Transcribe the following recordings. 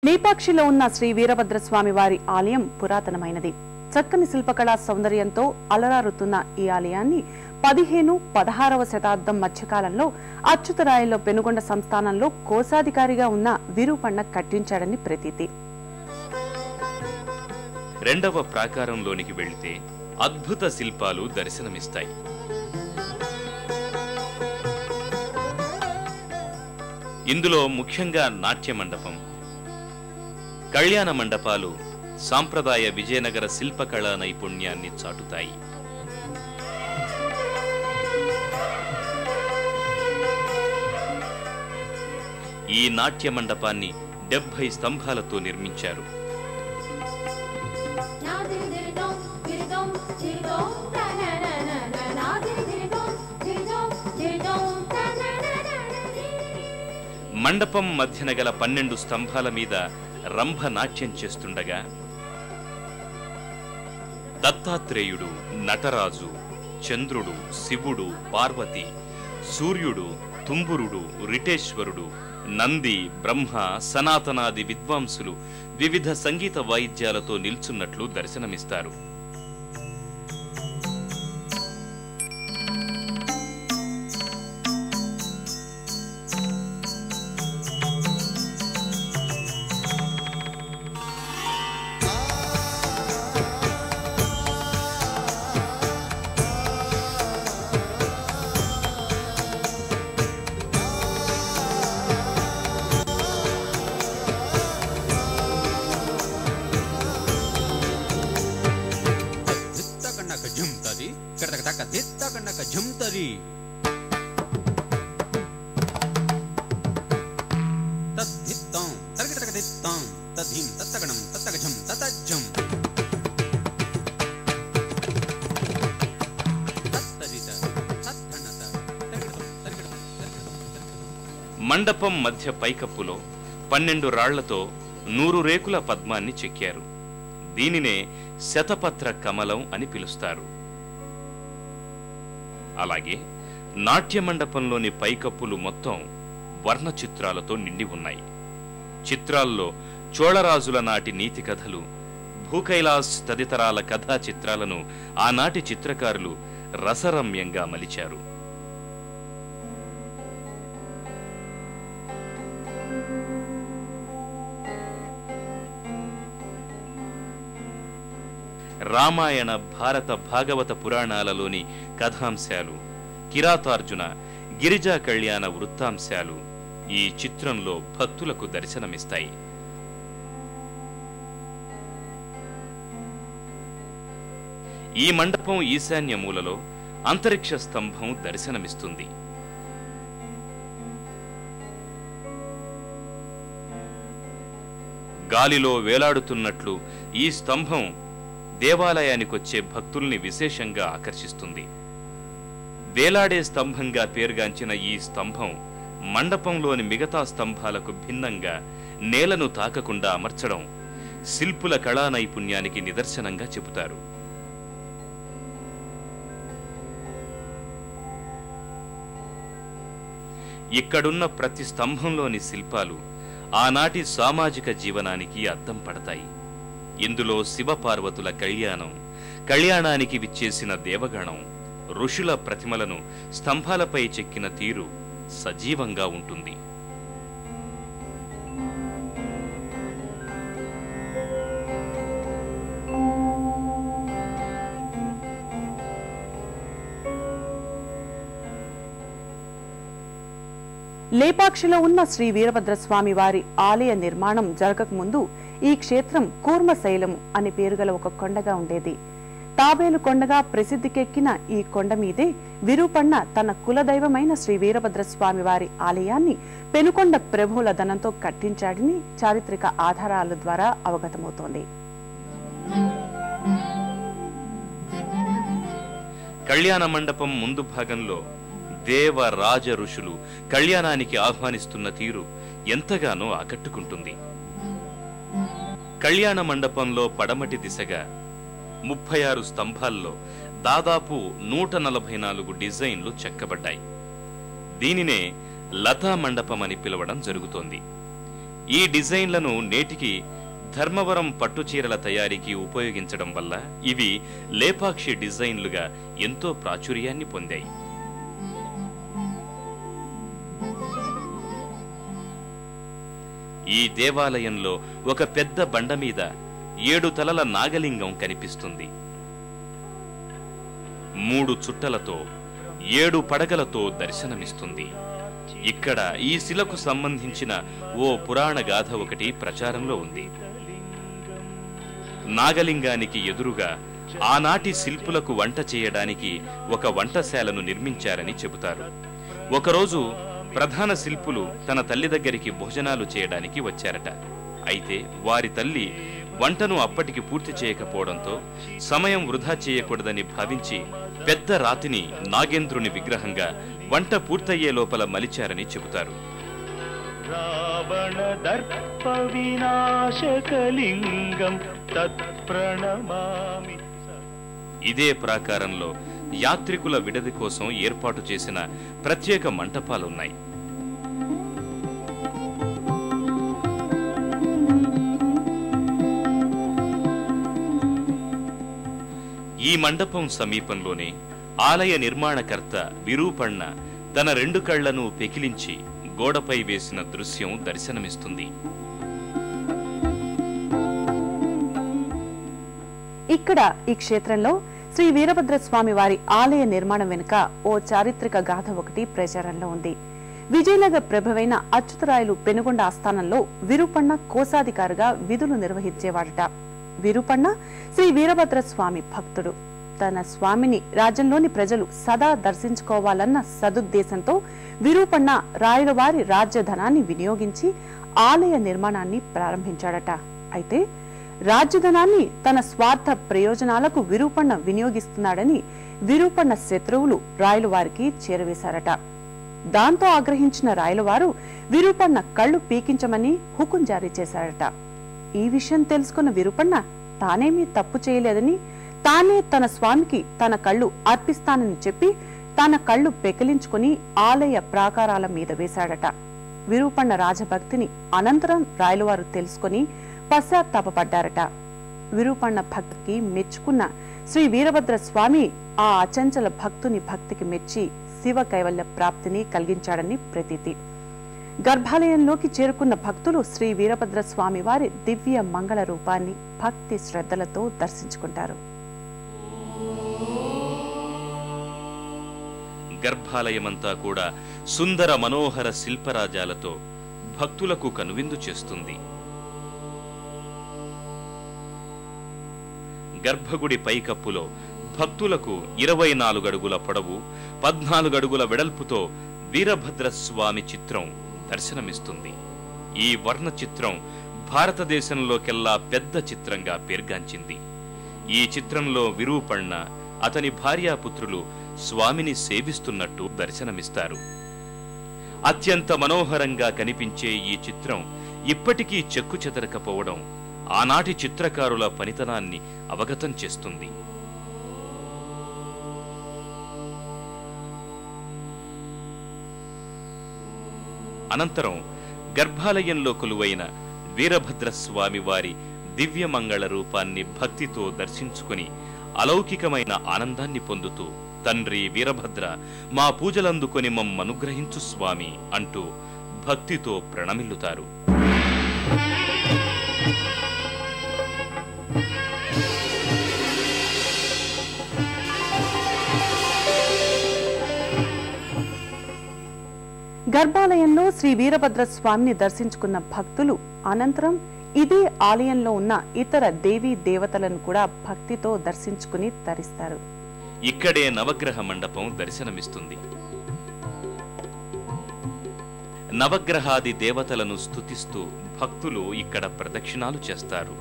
లేపాక్షిలో ఉన్న శ్రీ వీరభద్రస్వామి వారి ఆలయం పురాతనమైనది. చక్కని శిల్పకళా సౌందర్యంతో అలరారుతున్న ఈ ఆలయాన్ని 15-16వ శతాబ్దం మధ్యకాలంలో అచ్యుతరాయలో పెనుగొండ సంస్థానంలో కోశాధికారిగా ఉన్న విరూపಣ್ణ కట్టించాడని ప్రతీతి. రెండవ ప్రాకారంలోనికి వెళితే అద్భుత శిల్పాలు దర్శనమిస్తాయి. ఇందులో ముఖ్యంగా నాట్య మండపం, కళ్యాణ మండపాలు సాంప్రదాయ విజయనగర శిల్పకళా నైపుణ్యాన్ని చాటుతాయి. ఈ నాట్య మండపాన్ని 70 స్తంభాలతో నిర్మించారు. మండపం మధ్యన గల 12 స్తంభాల మీద రంభ నాట్యం చేస్తుండగా దత్తాత్రేయుడు, నటరాజు, చంద్రుడు, శివుడు, పార్వతి, సూర్యుడు, తుంబురుడు, రిటేశ్వరుడు, నంది, బ్రహ్మ, సనాతనాది విద్వాంసులు వివిధ సంగీత వాయిద్యాలతో నిల్చున్నట్లు దర్శనమిస్తారు. మండపం మధ్య పైకప్పులో 12 రాళ్లతో 100 రేకుల పద్మాన్ని చెక్కారు. దీనినే శతపత్ర కమలం అని పిలుస్తారు. అలాగే నాట్య మండపంలోని పైకప్పులు మొత్తం వర్ణ చిత్రాలతో నిండి ఉన్నాయి. చిత్రాల్లో చోళరాజుల నాటి నీతి కథలు, భూకైలాస్ తదితరాల కథా చిత్రాలను ఆనాటి చిత్రకారులు రసరమ్యంగా మలిచారు. రామాయణ, భారత, భాగవత పురాణాలలోని కథాంశాలు, కిరాతార్జున, గిరిజా కళ్యాణ వృత్తాంశాలు ఈ చిత్రంలో భక్తులకు దర్శనమిస్తాయి. ఈ మండపం ఈశాన్య మూలలో అంతరిక్ష స్తంభం దర్శనమిస్తుంది. గాలిలో వేలాడుతున్నట్లు ఈ స్తంభం దేవాలయానికొచ్చే భక్తుల్ని విశేషంగా ఆకర్షిస్తుంది. వేలాడే స్తంభంగా పేరుగాంచిన ఈ స్తంభం మండపంలోని మిగతా స్తంభాలకు భిన్నంగా నేలను తాకకుండా అమర్చడం శిల్పుల కళా నైపుణ్యానికి నిదర్శనంగా చెబుతారు. ఇక్కడున్న ప్రతి స్తంభంలోని శిల్పాలు ఆనాటి సామాజిక జీవనానికి అద్దం పడతాయి. ఇందులో శివపార్వతుల కళ్యాణం, కళ్యాణానికి విచ్చేసిన దేవగణం, ఋషుల ప్రతిమలను స్తంభాలపై చెక్కిన తీరు సజీవంగా ఉంటుంది. లేపాక్షిలో ఉన్న శ్రీ వీరభద్రస్వామి వారి ఆలయ నిర్మాణం జరగకముందు ఈ క్షేత్రం కూర్మశైలం అనే పేరుగల ఒక కొండగా ఉండేది. తాబేలు కొండగా ప్రసిద్ధికెక్కిన ఈ కొండ మీదే విరూపಣ್ణ తన కులదైవమైన శ్రీ వీరభద్రస్వామి వారి ఆలయాన్ని పెనుకొండ ప్రభువుల ధనంతో కట్టించాడని చారిత్రక ఆధారాల ద్వారా అవగతమవుతోంది. కళ్యాణ మండపం ముందు భాగంలో దేవ రాజ ఋషులు కళ్యాణానికి ఆహ్వానిస్తున్న తీరు ఎంతగానో ఆకట్టుకుంటుంది. కళ్యాణ మండపంలో పడమటి దిశగా 36 స్తంభాల్లో దాదాపు 144 డిజైన్లు చెక్కబడ్డాయి. దీనినే లతా మండపం అని పిలవడం జరుగుతోంది. ఈ డిజైన్లను నేటికి ధర్మవరం పట్టుచీరల తయారీకి ఉపయోగించడం వల్ల ఇవి లేపాక్షి డిజైన్లుగా ఎంతో ప్రాచుర్యాన్ని పొందాయి. ఈ దేవాలయంలో ఒక పెద్ద బండ మీద 7 తలల నాగలింగం కనిపిస్తుంది. 3 చుట్టలతో 7 పడగలతో దర్శనమిస్తుంది. ఇక్కడ ఈ శిలకు సంబంధించిన ఓ పురాణ గాథ ఒకటి ప్రచారంలో ఉంది. నాగలింగానికి ఎదురుగా ఆనాటి శిల్పులకు వంట చేయడానికి ఒక వంటశాలను నిర్మించారని చెబుతారు. ఒకరోజు ప్రధాన శిల్పులు తన తల్లి దగ్గరికి భోజనాలు చేయడానికి వచ్చారట. అయితే వారి తల్లి వంటను అప్పటికి పూర్తి చేయకపోవడంతో సమయం వృధా చేయకూడదని భావించి పెద్ద రాతిని నాగేంద్రుని విగ్రహంగా వంట పూర్తయ్యే లోపల మలిచారని చెబుతారు. రావణ దర్ప వినాశకలింగం తత్ప్రణమామి. ఇదే ప్రాకారంలో యాత్రికుల విడది కోసం ఏర్పాటు చేసిన ప్రత్యేక మంటపాలున్నాయి. ఈ మండపం సమీపంలోనే ఆలయ నిర్మాణకర్త విరూపణ్ణ తన 2 కళ్లను పెకిలించి గోడపై వేసిన దృశ్యం దర్శనమిస్తుంది. ఇక్కడ ఈ క్షేత్రంలో శ్రీ వీరభద్రస్వామి వారి ఆలయ నిర్మాణం వెనుక ఓ చారిత్రక గాథ ఒకటి ప్రచారంలో ఉంది. విజయనగర ప్రభువైన అచ్యుతరాయలు పెనుగొండ ఆస్థానంలో విరూపణ్ణ కోశాధికారిగా విధులు నిర్వహించేవాడట. విరూపణ్ణ శ్రీ వీరభద్రస్వామి భక్తుడు. తన స్వామిని రాజ్యంలోని ప్రజలు సదా దర్శించుకోవాలన్న సదుద్దేశంతో విరూపణ్ణ రాయలవారి రాజ్యధనాన్ని వినియోగించి ఆలయ నిర్మాణాన్ని ప్రారంభించాడట. అయితే రాజ్యధనాన్ని తన స్వార్థ ప్రయోజనాలకు విరూపణ్ణ వినియోగిస్తున్నాడని విరూపణ్ణ శత్రువులు రాయలవారికి చేరవేశారట. దాంతో ఆగ్రహించిన రాయలవారు విరూపణ్ణ కళ్ళు పీకించమని హుకుం జారీ చేశారట. ఈ విషయం తెలుసుకున్న విరూపణ్ణ తానేమీ తప్పు చేయలేదని, తానే తన స్వామికి తన కళ్ళు అర్పిస్తానని చెప్పి తన కళ్ళు పెకిలించుకుని ఆలయ ప్రాకారాల మీద వేశాడట. విరూపణ్ణ రాజభక్తిని అనంతరం రాయలవారు తెలుసుకుని పశ్చాత్తాపడ్డారట. విరూపణ్ణ భక్తికి మెచ్చుకున్న శ్రీ వీరభద్ర స్వామి ఆ అచంచల భక్తుని భక్తికి మెచ్చి శివ కైవల్య ప్రాప్తిని కలిగించాడని ప్రతీతి. గర్భాలయంలోకి చేరుకున్న భక్తులు శ్రీ వీరభద్ర స్వామి వారి దివ్య మంగళ రూపాన్ని భక్తి శ్రద్ధలతో దర్శించుకుంటారు. గర్భాలయమంతా కూడా సుందర మనోహర శిల్పరాజాలతో భక్తులకు కనువిందు చేస్తుంది. గర్భగుడి పైకప్పులో భక్తులకు 24 అడుగుల పొడవు 14 అడుగుల వెడల్పుతో వీరభద్రస్వామి చిత్రం దర్శనమిస్తుంది. ఈ వర్ణ చిత్రం భారతదేశంలోకెల్లా పెద్ద చిత్రంగా పేర్గాంచింది. ఈ చిత్రంలో విరూపణ్ణ అతని భార్యాపుత్రులు స్వామిని సేవిస్తున్నట్టు దర్శనమిస్తారు. అత్యంత మనోహరంగా కనిపించే ఈ చిత్రం ఇప్పటికీ చెక్కు చెదరకపోవడం ఆనాటి చిత్రకారుల పనితనాన్ని అవగతం చేస్తుంది. అనంతరం గర్భాలయంలో కొలువైన వీరభద్రస్వామి వారి దివ్యమంగళ రూపాన్ని భక్తితో దర్శించుకుని అలౌకికమైన ఆనందాన్ని పొందుతూ తండ్రి వీరభద్ర, మా పూజలందుకొని మమ్మనుగ్రహించు స్వామి అంటూ భక్తితో ప్రణమిల్లుతారు. గర్భాలయంలో శ్రీ వీరభద్ర స్వామిని దర్శించుకున్న భక్తులు అనంతరం ఇదే ఆలయంలో ఉన్న ఇతర దేవీ దేవతలను కూడా భక్తితో దర్శించుకుని తరిస్తారు. ఇక్కడే నవగ్రహ మండపం దర్శనమిస్తుంది. నవగ్రహాది దేవతలను స్తుతిస్తూ భక్తులు ఇక్కడ ప్రదక్షిణాలు చేస్తారు.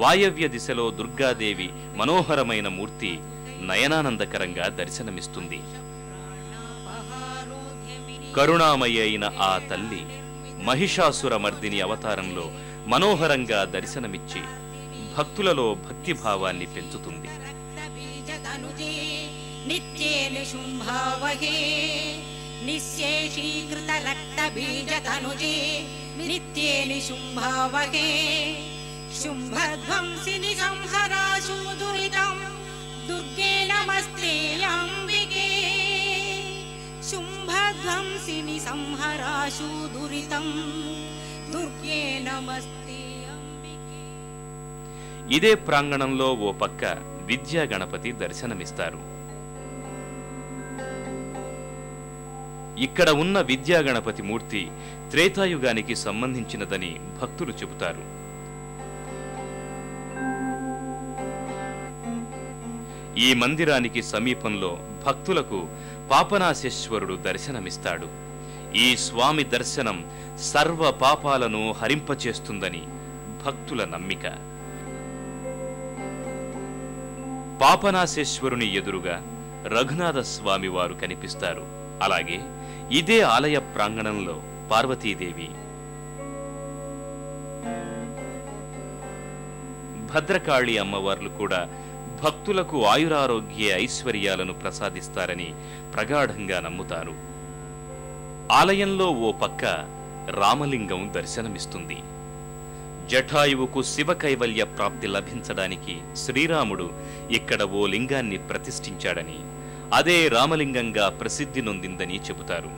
వాయవ్య దిశలో దుర్గాదేవి మనోహరమైన మూర్తి నయనానందకరంగా దర్శనమిస్తుంది. కరుణామయి అయిన ఆ తల్లి మహిషాసుర మర్దిని అవతారంలో మనోహరంగా దర్శనమిచ్చి భక్తులలో భక్తిభావాన్ని పెంచుతుంది. नित्ये निशुम्भावहे निःशेषीकृत रक्तबीजतनुजे नित्ये निशुम्भावहे शुम्भध्वंसिनि संहराशु दुरितं दुर्गे नमस्ते अम्बिके शुम्भध्वंसिनि संहराशु दुरितं दुर्गे नमस्ते अम्बिके। ఇదే ప్రాంగణంలో ఓ పక్క విద్యా గణపతి దర్శనమిస్తారు. ఇక్కడ ఉన్న విద్యా గణపతి మూర్తి త్రేతాయుగానికి సంబంధించినదని భక్తులు చెబుతారు. ఈ మందిరానికి సమీపంలో భక్తులకు పాపనాశేశ్వరుడు దర్శనమిస్తాడు. ఈ స్వామి దర్శనం సర్వ పాపాలను హరింపచేస్తుందని భక్తుల నమ్మిక. పాపనాశేశ్వరుని ఎదురుగా రఘునాథ స్వామి వారు కనిపిస్తారు. అలాగే ఇదే ఆలయ ప్రాంగణంలో పార్వతీదేవి, భద్రకాళి అమ్మవార్లు కూడా భక్తులకు ఆయురారోగ్య ఐశ్వర్యాలను ప్రసాదిస్తారని ప్రగాఢంగా నమ్ముతారు. ఆలయంలో ఓ పక్క రామలింగం దర్శనమిస్తుంది. జటాయువుకు శివ కైవల్య ప్రాప్తి లభించడానికి శ్రీరాముడు ఇక్కడ ఓ లింగాన్ని ప్రతిష్ఠించాడని, అదే రామలింగంగా ప్రసిద్ధి నొందిందని చెబుతారు.